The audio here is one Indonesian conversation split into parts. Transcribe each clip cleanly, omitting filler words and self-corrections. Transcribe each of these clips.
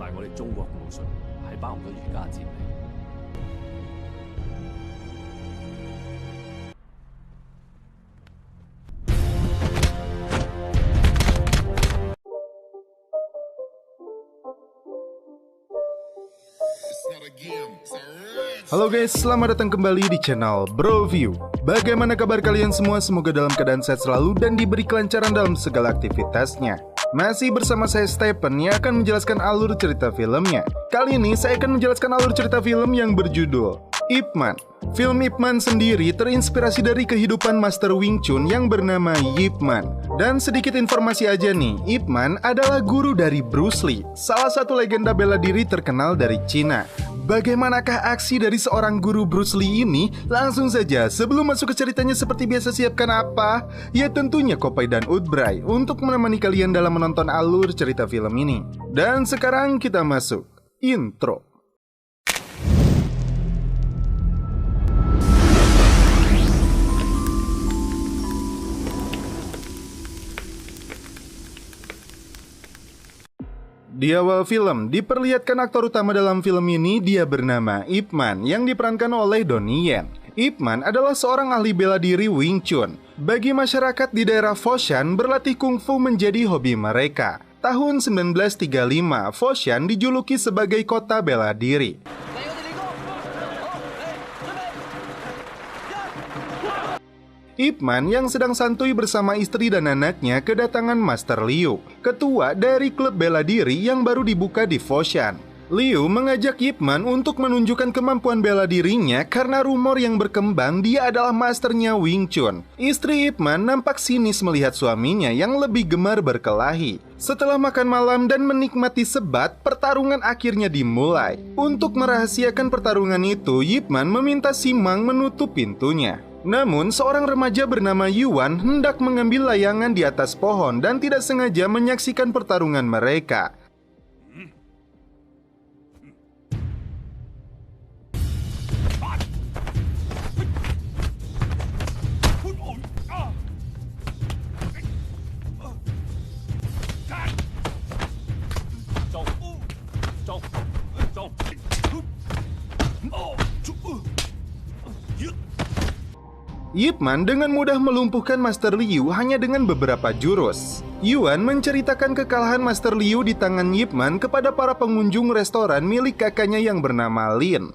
但係我哋中國武術係包唔到瑜伽戰嘅。Halo guys, selamat datang kembali di channel Broview. Bagaimana kabar kalian semua? Semoga dalam keadaan sehat selalu dan diberi kelancaran dalam segala aktivitasnya. Masih bersama saya Stephen yang akan menjelaskan alur cerita filmnya. Kali ini saya akan menjelaskan alur cerita film yang berjudul Ip Man. Film Ip Man sendiri terinspirasi dari kehidupan Master Wing Chun yang bernama Yip Man. Dan sedikit informasi aja nih, Ip Man adalah guru dari Bruce Lee, salah satu legenda bela diri terkenal dari Cina. Bagaimanakah aksi dari seorang guru Bruce Lee ini? Langsung saja, sebelum masuk ke ceritanya seperti biasa, siapkan apa? Ya tentunya Kopai dan Udbray untuk menemani kalian dalam menonton alur cerita film ini. Dan sekarang kita masuk intro. Di awal film, diperlihatkan aktor utama dalam film ini dia bernama Ip Man yang diperankan oleh Donnie Yen. Ip Man adalah seorang ahli bela diri Wing Chun. Bagi masyarakat di daerah Foshan, berlatih kungfu menjadi hobi mereka. Tahun 1935, Foshan dijuluki sebagai kota bela diri. Ip Man yang sedang santuy bersama istri dan anaknya kedatangan Master Liu, ketua dari klub bela diri yang baru dibuka di Foshan. Liu mengajak Ip Man untuk menunjukkan kemampuan bela dirinya karena rumor yang berkembang dia adalah masternya Wing Chun. Istri Ip Man nampak sinis melihat suaminya yang lebih gemar berkelahi. Setelah makan malam dan menikmati sebat, pertarungan akhirnya dimulai. Untuk merahasiakan pertarungan itu, Ip Man meminta Simang menutup pintunya. Namun, seorang remaja bernama Yuan hendak mengambil layangan di atas pohon dan tidak sengaja menyaksikan pertarungan mereka. Yip Man dengan mudah melumpuhkan Master Liu hanya dengan beberapa jurus. Yuan menceritakan kekalahan Master Liu di tangan Yip Man kepada para pengunjung restoran milik kakaknya yang bernama Lin.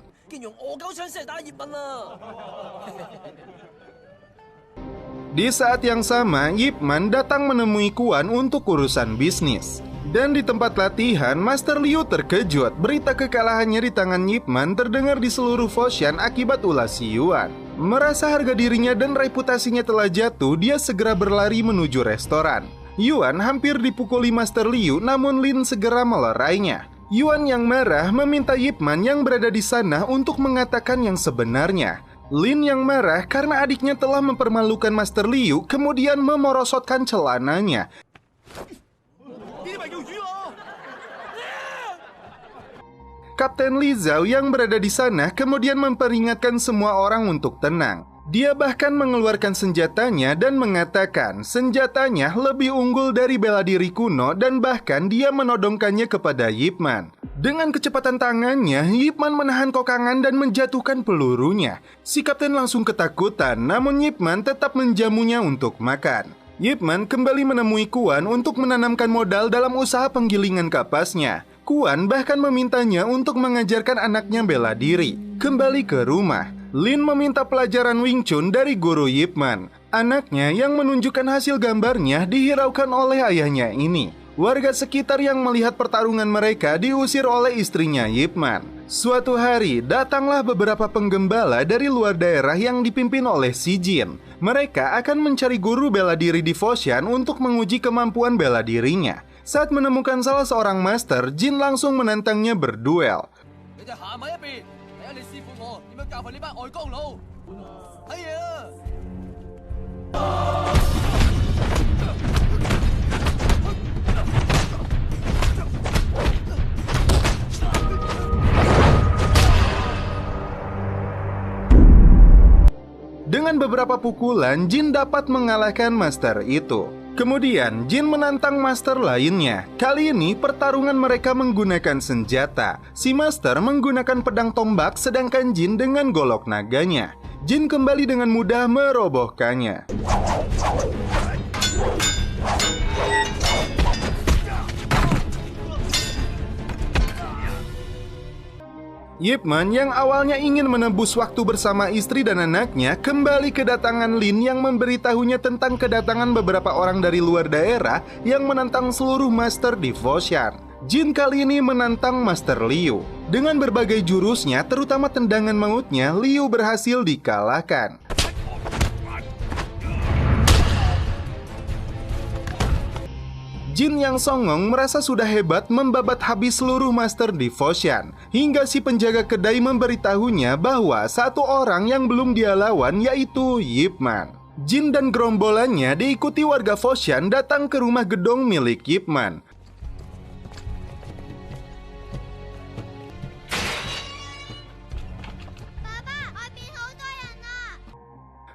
Di saat yang sama, Yip Man datang menemui Kuan untuk urusan bisnis. Dan di tempat latihan, Master Liu terkejut. Berita kekalahannya di tangan Yip Man terdengar di seluruh Foshan akibat ulah si Yuan. Merasa harga dirinya dan reputasinya telah jatuh, dia segera berlari menuju restoran. Yuan hampir dipukuli Master Liu, namun Lin segera melerainya. Yuan yang marah meminta Yip Man yang berada di sana untuk mengatakan yang sebenarnya. Lin yang marah karena adiknya telah mempermalukan Master Liu, kemudian memorosotkan celananya. Kapten Li Zhao yang berada di sana kemudian memperingatkan semua orang untuk tenang. Dia bahkan mengeluarkan senjatanya dan mengatakan senjatanya lebih unggul dari bela diri kuno dan bahkan dia menodongkannya kepada Yip Man. Dengan kecepatan tangannya, Yip Man menahan kokangan dan menjatuhkan pelurunya. Si kapten langsung ketakutan, namun Yip Man tetap menjamunya untuk makan. Yip Man kembali menemui Kuan untuk menanamkan modal dalam usaha penggilingan kapasnya. Kuan bahkan memintanya untuk mengajarkan anaknya bela diri. Kembali ke rumah, Lin meminta pelajaran Wing Chun dari guru Yip Man. Anaknya yang menunjukkan hasil gambarnya dihiraukan oleh ayahnya ini. Warga sekitar yang melihat pertarungan mereka diusir oleh istrinya Yip Man. Suatu hari, datanglah beberapa penggembala dari luar daerah yang dipimpin oleh si Jin. Mereka akan mencari guru bela diri di Foshan untuk menguji kemampuan bela dirinya. Saat menemukan salah seorang master, Jin langsung menantangnya berduel. Dengan beberapa pukulan, Jin dapat mengalahkan master itu. Kemudian Jin menantang master lainnya. Kali ini pertarungan mereka menggunakan senjata. Si master menggunakan pedang tombak sedangkan Jin dengan golok naganya. Jin kembali dengan mudah merobohkannya. Yip Man yang awalnya ingin menebus waktu bersama istri dan anaknya kembali kedatangan Lin yang memberitahunya tentang kedatangan beberapa orang dari luar daerah yang menantang seluruh Master Devotion. Jin kali ini menantang Master Liu. Dengan berbagai jurusnya, terutama tendangan mautnya, Liu berhasil dikalahkan. Jin yang songong merasa sudah hebat membabat habis seluruh Master Devotion. Hingga si penjaga kedai memberitahunya bahwa satu orang yang belum dia lawan yaitu Yip Man. Jin dan gerombolannya diikuti warga Foshan datang ke rumah gedong milik Yip Man.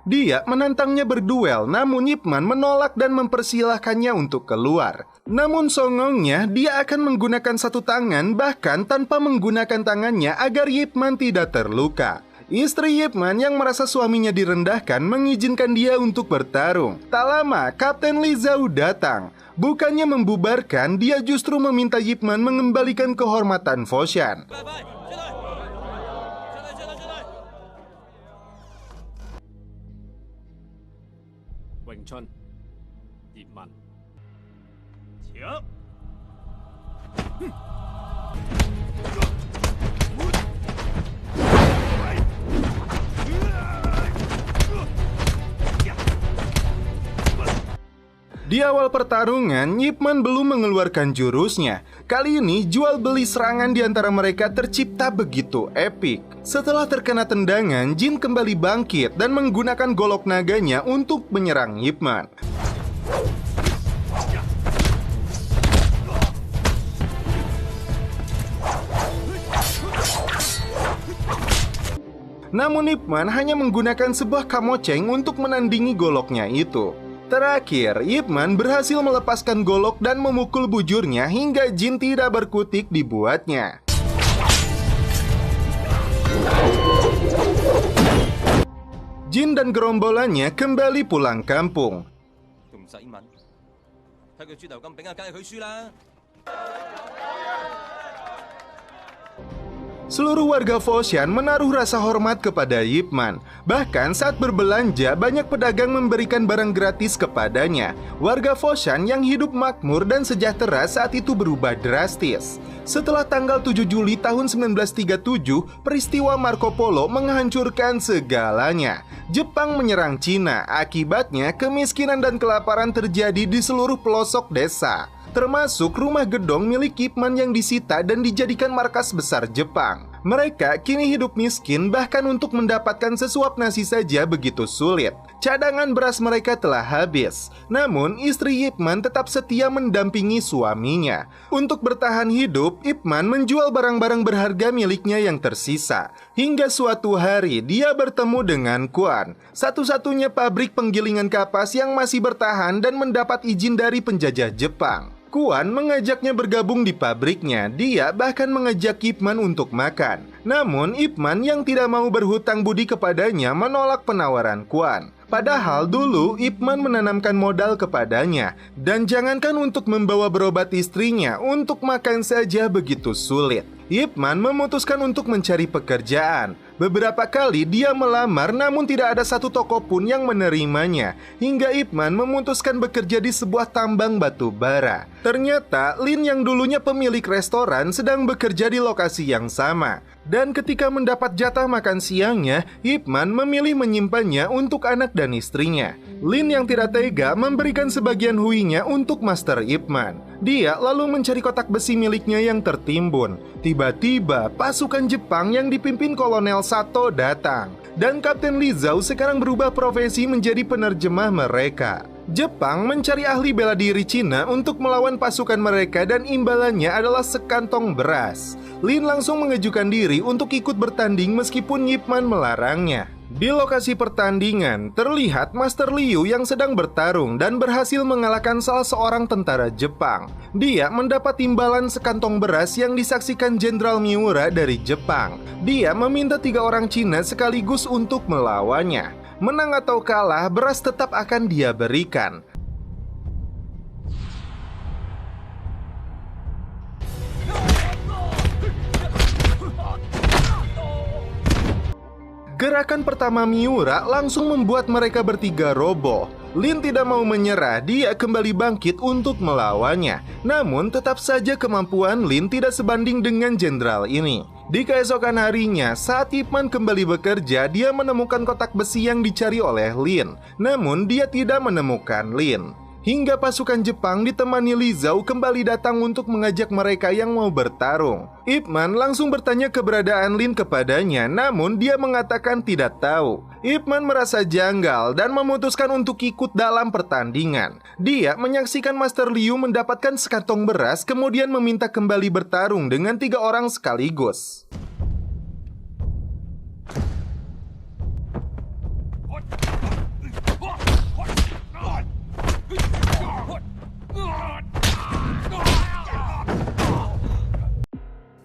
Dia menantangnya berduel, namun Yip Man menolak dan mempersilahkannya untuk keluar. Namun songongnya, dia akan menggunakan satu tangan bahkan tanpa menggunakan tangannya agar Yip Man tidak terluka. Istri Yip Man yang merasa suaminya direndahkan mengizinkan dia untuk bertarung. Tak lama, Kapten Li Zhao datang. Bukannya membubarkan, dia justru meminta Yip Man mengembalikan kehormatan Foshan. Wing Chun, Yip Man. Di awal pertarungan, Yip Man belum mengeluarkan jurusnya. Kali ini, jual beli serangan di antara mereka tercipta begitu epik. Setelah terkena tendangan, Jin kembali bangkit dan menggunakan golok naganya untuk menyerang Yip Man. Namun Yip Man hanya menggunakan sebuah kamoceng untuk menandingi goloknya itu. Terakhir, Yip Man berhasil melepaskan golok dan memukul bujurnya hingga Jin tidak berkutik dibuatnya. Jin dan gerombolannya kembali pulang kampung. Seluruh warga Foshan menaruh rasa hormat kepada Yip Man. Bahkan saat berbelanja, banyak pedagang memberikan barang gratis kepadanya. Warga Foshan yang hidup makmur dan sejahtera saat itu berubah drastis. Setelah tanggal 7 Juli tahun 1937, peristiwa Marco Polo menghancurkan segalanya. Jepang menyerang Cina, akibatnya kemiskinan dan kelaparan terjadi di seluruh pelosok desa, termasuk rumah gedong milik Yip Man yang disita dan dijadikan markas besar Jepang. Mereka kini hidup miskin, bahkan untuk mendapatkan sesuap nasi saja begitu sulit. Cadangan beras mereka telah habis. Namun istri Yip Man tetap setia mendampingi suaminya. Untuk bertahan hidup, Yip Man menjual barang-barang berharga miliknya yang tersisa. Hingga suatu hari dia bertemu dengan Kuan, satu-satunya pabrik penggilingan kapas yang masih bertahan dan mendapat izin dari penjajah Jepang. Kuan mengajaknya bergabung di pabriknya. Dia bahkan mengajak Yip Man untuk makan. Namun Yip Man yang tidak mau berhutang budi kepadanya menolak penawaran Kuan. Padahal dulu Yip Man menanamkan modal kepadanya. Dan jangankan untuk membawa berobat istrinya, untuk makan saja begitu sulit. Yip Man memutuskan untuk mencari pekerjaan. Beberapa kali dia melamar, namun tidak ada satu toko pun yang menerimanya. Hingga Yip Man memutuskan bekerja di sebuah tambang batu bara. Ternyata Lin yang dulunya pemilik restoran sedang bekerja di lokasi yang sama. Dan ketika mendapat jatah makan siangnya, Yip Man memilih menyimpannya untuk anak dan istrinya. Lin yang tidak tega memberikan sebagian huinya untuk Master Yip Man. Dia lalu mencari kotak besi miliknya yang tertimbun. Tiba-tiba pasukan Jepang yang dipimpin Kolonel Sato datang. Dan Kapten Li Zhao sekarang berubah profesi menjadi penerjemah mereka. Jepang mencari ahli bela diri Cina untuk melawan pasukan mereka dan imbalannya adalah sekantong beras. Lin langsung mengajukan diri untuk ikut bertanding meskipun Yip Man melarangnya. Di lokasi pertandingan, terlihat Master Liu yang sedang bertarung dan berhasil mengalahkan salah seorang tentara Jepang. Dia mendapat imbalan sekantong beras yang disaksikan Jenderal Miura dari Jepang. Dia meminta 3 orang Cina sekaligus untuk melawannya. Menang atau kalah, beras tetap akan dia berikan. Gerakan pertama Miura langsung membuat mereka bertiga roboh. Lin tidak mau menyerah, dia kembali bangkit untuk melawannya. Namun tetap saja kemampuan Lin tidak sebanding dengan jenderal ini. Di keesokan harinya, saat Ip Man kembali bekerja, dia menemukan kotak besi yang dicari oleh Lin. Namun dia tidak menemukan Lin. Hingga pasukan Jepang ditemani Li Zhao kembali datang untuk mengajak mereka yang mau bertarung. Ip Man langsung bertanya keberadaan Lin kepadanya, namun dia mengatakan tidak tahu. Ip Man merasa janggal dan memutuskan untuk ikut dalam pertandingan. Dia menyaksikan Master Liu mendapatkan sekantong beras, kemudian meminta kembali bertarung dengan 3 orang sekaligus.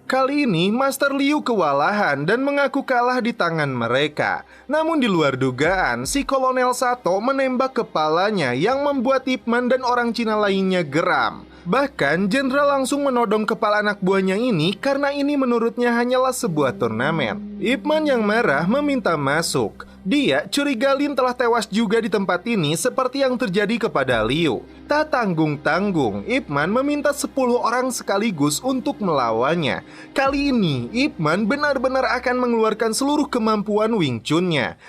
Kali ini Master Liu kewalahan dan mengaku kalah di tangan mereka. Namun di luar dugaan, si Kolonel Sato menembak kepalanya yang membuat Ip Man dan orang Cina lainnya geram. Bahkan Jenderal langsung menodong kepala anak buahnya ini karena ini menurutnya hanyalah sebuah turnamen. Ip Man yang marah meminta masuk. Dia curiga Lin telah tewas juga di tempat ini seperti yang terjadi kepada Liu. Tak tanggung-tanggung, Ip Man meminta 10 orang sekaligus untuk melawannya. Kali ini, Ip Man benar-benar akan mengeluarkan seluruh kemampuan Wing Chun-nya.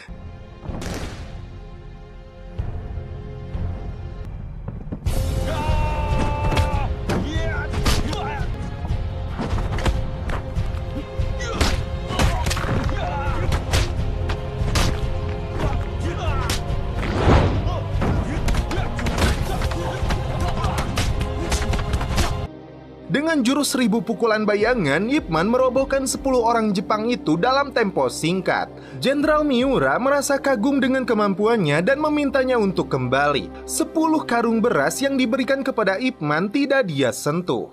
Dengan jurus 1000 pukulan bayangan, Ip Man merobohkan 10 orang Jepang itu dalam tempo singkat. Jenderal Miura merasa kagum dengan kemampuannya dan memintanya untuk kembali. 10 karung beras yang diberikan kepada Ip Man tidak dia sentuh.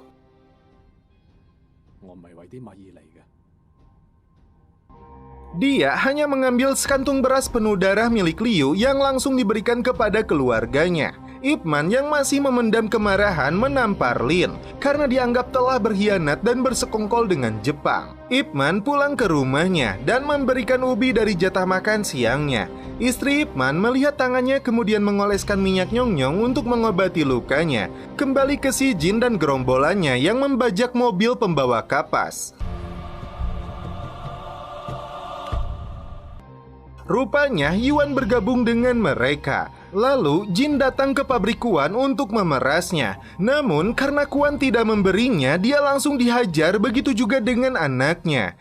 Dia hanya mengambil sekantung beras penuh darah milik Liu yang langsung diberikan kepada keluarganya. Ip Man yang masih memendam kemarahan menampar Lin karena dianggap telah berkhianat dan bersekongkol dengan Jepang. Ip Man pulang ke rumahnya dan memberikan ubi dari jatah makan siangnya. Istri Ip Man melihat tangannya kemudian mengoleskan minyak nyong-nyong untuk mengobati lukanya. Kembali ke si Jin dan gerombolannya yang membajak mobil pembawa kapas. Rupanya Yuan bergabung dengan mereka. Lalu Jin datang ke pabrik Kuan untuk memerasnya. Namun karena Kuan tidak memberinya, dia langsung dihajar, begitu juga dengan anaknya.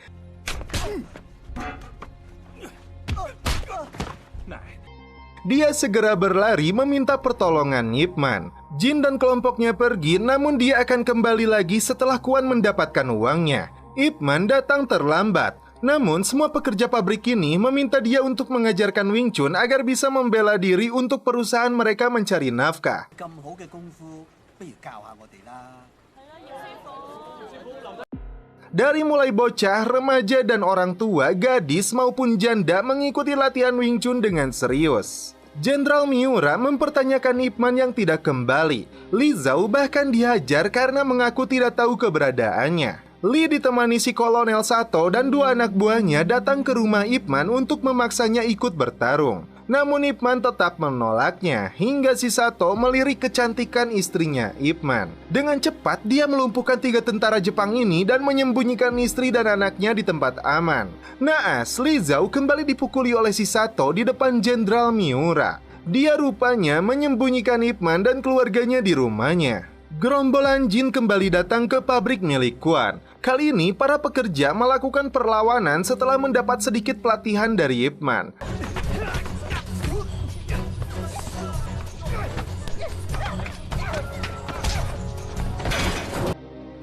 Dia segera berlari meminta pertolongan Ip Man. Jin dan kelompoknya pergi, namun dia akan kembali lagi setelah Kuan mendapatkan uangnya. Ip Man datang terlambat. Namun, semua pekerja pabrik ini meminta dia untuk mengajarkan Wing Chun agar bisa membela diri untuk perusahaan mereka mencari nafkah. Dari mulai bocah, remaja, dan orang tua, gadis maupun janda mengikuti latihan Wing Chun dengan serius. Jenderal Miura mempertanyakan Ip Man yang tidak kembali. Li Zhao bahkan dihajar karena mengaku tidak tahu keberadaannya. Li ditemani si Kolonel Sato dan 2 anak buahnya datang ke rumah Ip Man untuk memaksanya ikut bertarung. Namun Ip Man tetap menolaknya hingga si Sato melirik kecantikan istrinya Ip Man. Dengan cepat dia melumpuhkan 3 tentara Jepang ini dan menyembunyikan istri dan anaknya di tempat aman. Naas, Li Zhao kembali dipukuli oleh si Sato di depan Jenderal Miura. Dia rupanya menyembunyikan Ip Man dan keluarganya di rumahnya. Gerombolan Jin kembali datang ke pabrik milik Kuan. Kali ini para pekerja melakukan perlawanan setelah mendapat sedikit pelatihan dari Ip Man.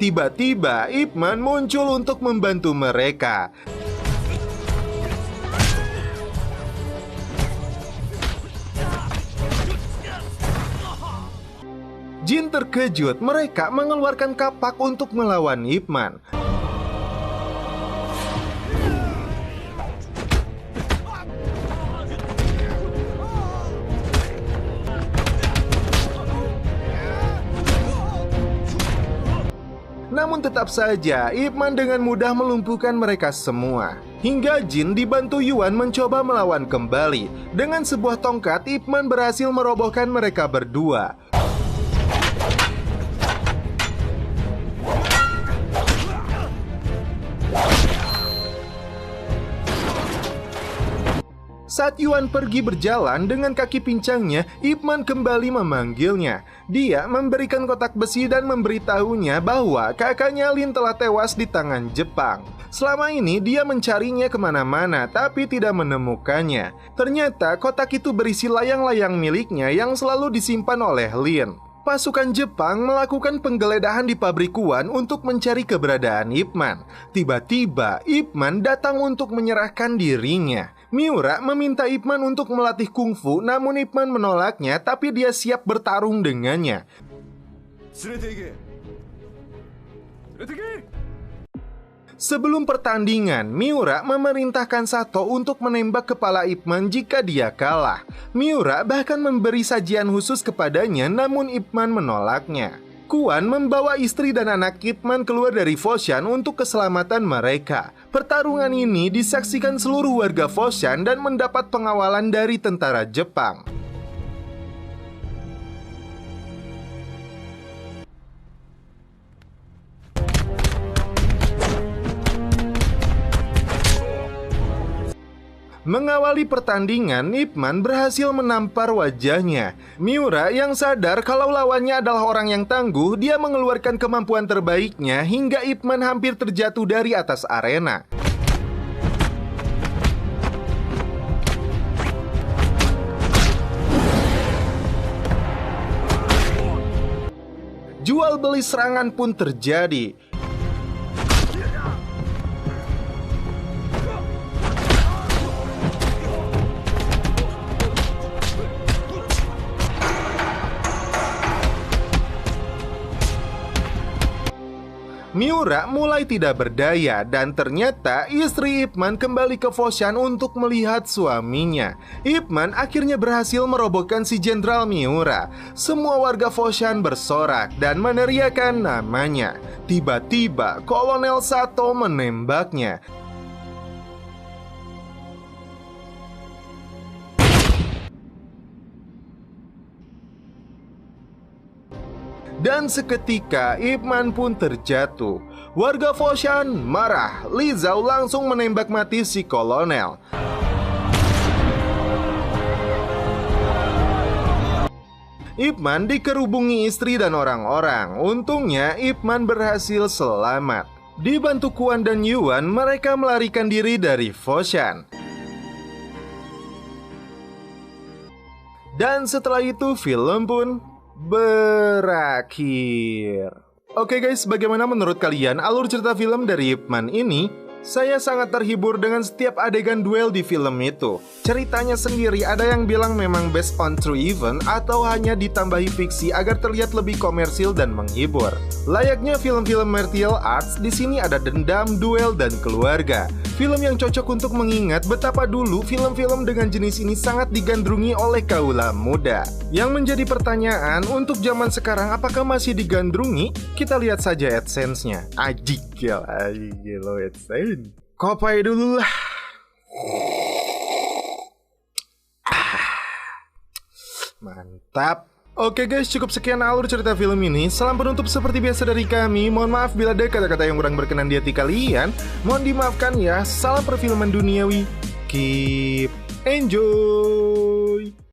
Tiba-tiba Ip Man muncul untuk membantu mereka. Jin terkejut, mereka mengeluarkan kapak untuk melawan Ip Man. Namun tetap saja, Ip Man dengan mudah melumpuhkan mereka semua. Hingga Jin dibantu Yuan mencoba melawan kembali. Dengan sebuah tongkat, Ip Man berhasil merobohkan mereka berdua. Saat Yuan pergi berjalan dengan kaki pincangnya, Ip Man kembali memanggilnya. Dia memberikan kotak besi dan memberitahunya bahwa kakaknya Lin telah tewas di tangan Jepang. Selama ini dia mencarinya kemana-mana tapi tidak menemukannya. Ternyata kotak itu berisi layang-layang miliknya yang selalu disimpan oleh Lin. Pasukan Jepang melakukan penggeledahan di pabrik Kuan untuk mencari keberadaan Ip Man. Tiba-tiba Ip Man datang untuk menyerahkan dirinya. Miura meminta Ip Man untuk melatih kungfu, namun Ip Man menolaknya, tapi dia siap bertarung dengannya. Sebelum pertandingan, Miura memerintahkan Sato untuk menembak kepala Ip Man jika dia kalah. Miura bahkan memberi sajian khusus kepadanya, namun Ip Man menolaknya. Kuan membawa istri dan anak Ip Man keluar dari Foshan untuk keselamatan mereka. Pertarungan ini disaksikan seluruh warga Foshan dan mendapat pengawalan dari tentara Jepang. Mengawali pertandingan, Ip Man berhasil menampar wajahnya. Miura yang sadar kalau lawannya adalah orang yang tangguh, dia mengeluarkan kemampuan terbaiknya hingga Ip Man hampir terjatuh dari atas arena. Jual beli serangan pun terjadi. Miura mulai tidak berdaya dan ternyata istri Ip Man kembali ke Foshan untuk melihat suaminya. Ip Man akhirnya berhasil merobohkan si Jenderal Miura. Semua warga Foshan bersorak dan meneriakan namanya. Tiba-tiba Kolonel Sato menembaknya. Dan seketika Ip Man pun terjatuh. Warga Foshan marah. Li Zhao langsung menembak mati si kolonel. Ip Man dikerubungi istri dan orang-orang. Untungnya Ip Man berhasil selamat. Dibantu Kuan dan Yuan, mereka melarikan diri dari Foshan. Dan setelah itu film pun berakhir. Oke guys, bagaimana menurut kalian alur cerita film dari Ip Man ini? Saya sangat terhibur dengan setiap adegan duel di film itu. Ceritanya sendiri ada yang bilang memang based on true event atau hanya ditambahi fiksi agar terlihat lebih komersil dan menghibur. Layaknya film-film martial arts, di sini ada dendam, duel, dan keluarga. Film yang cocok untuk mengingat betapa dulu film-film dengan jenis ini sangat digandrungi oleh kaula muda. Yang menjadi pertanyaan, untuk zaman sekarang apakah masih digandrungi? Kita lihat saja AdSense-nya. Ajik lo AdSense. Kopai dulu lah. Mantap. Oke guys, cukup sekian alur cerita film ini. Salam penutup seperti biasa dari kami. Mohon maaf bila ada kata-kata yang kurang berkenan di hati kalian. Mohon dimaafkan ya. Salam perfilman duniawi. Keep enjoy.